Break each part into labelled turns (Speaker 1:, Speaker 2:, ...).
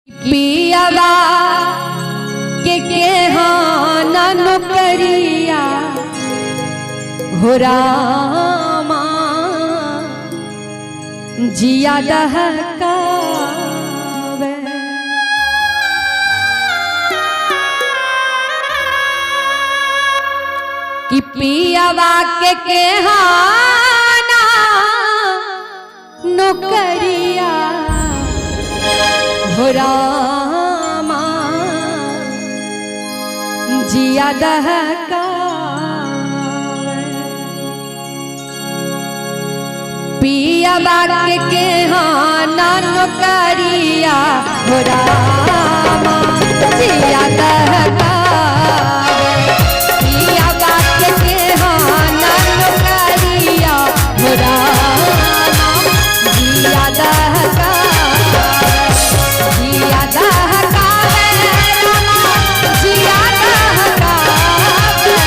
Speaker 1: पियावा के हाँ नौकरिया हो रामा जिया दहकावे कि पियावा के हाँ नौकरिया हो रामा जिया दहकावे पियावा के हाँ नौकरिया हो रामा जिया दहकावे पियावा के हाँ नौकरिया हो रामा जिया दहकावे जिया दहकावे रामा जिया दहकावे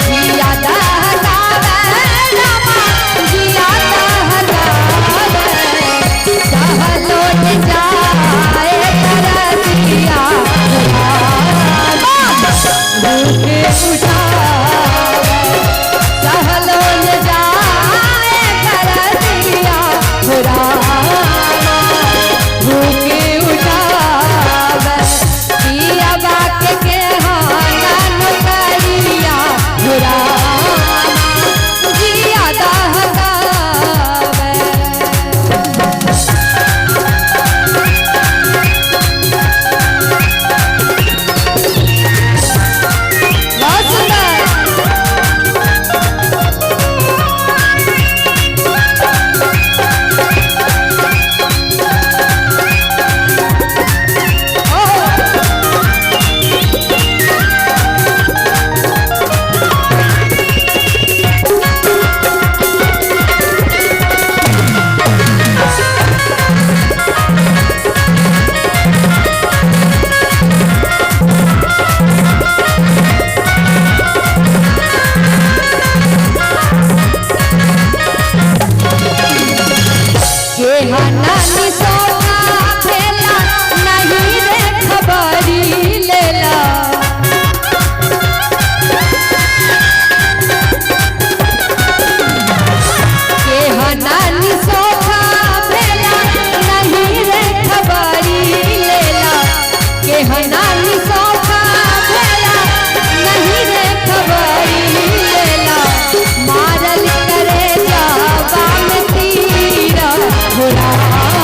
Speaker 1: जिया दहकावे रामा जिया दहकावे सहलो न जाए करतिया भूखे उठावे सहलो न जाए करतिया भूखे उठावे पियावा के हाँ नौकरिया हो रामा जिया दहकावे बहुत सुंदर के हनानी सोना भेला नहीं रे खबरी लेला के हनानी सोना भेला नहीं रे खबरी लेला के हनानी सोना भेला नहीं रे खबरी लेला मारल करे जावा में तीर हो रामा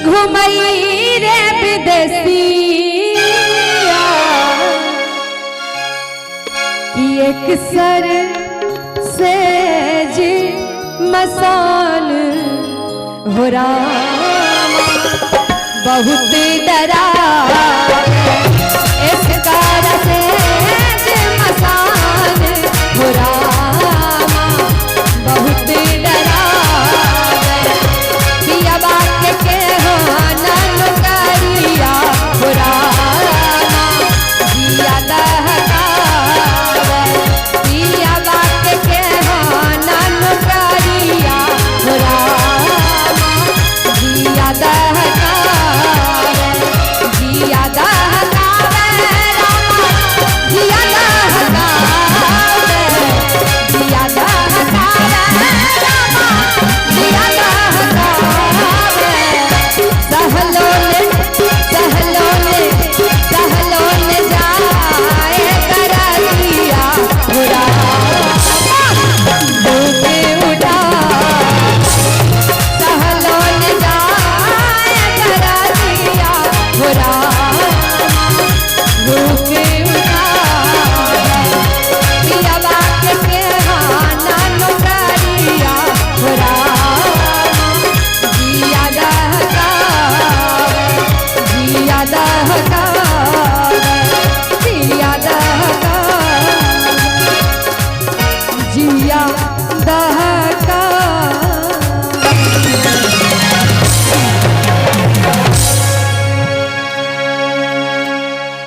Speaker 1: घुमई रे विदेसिया कि एक सर से जी मसान हो रामा बहुत डरा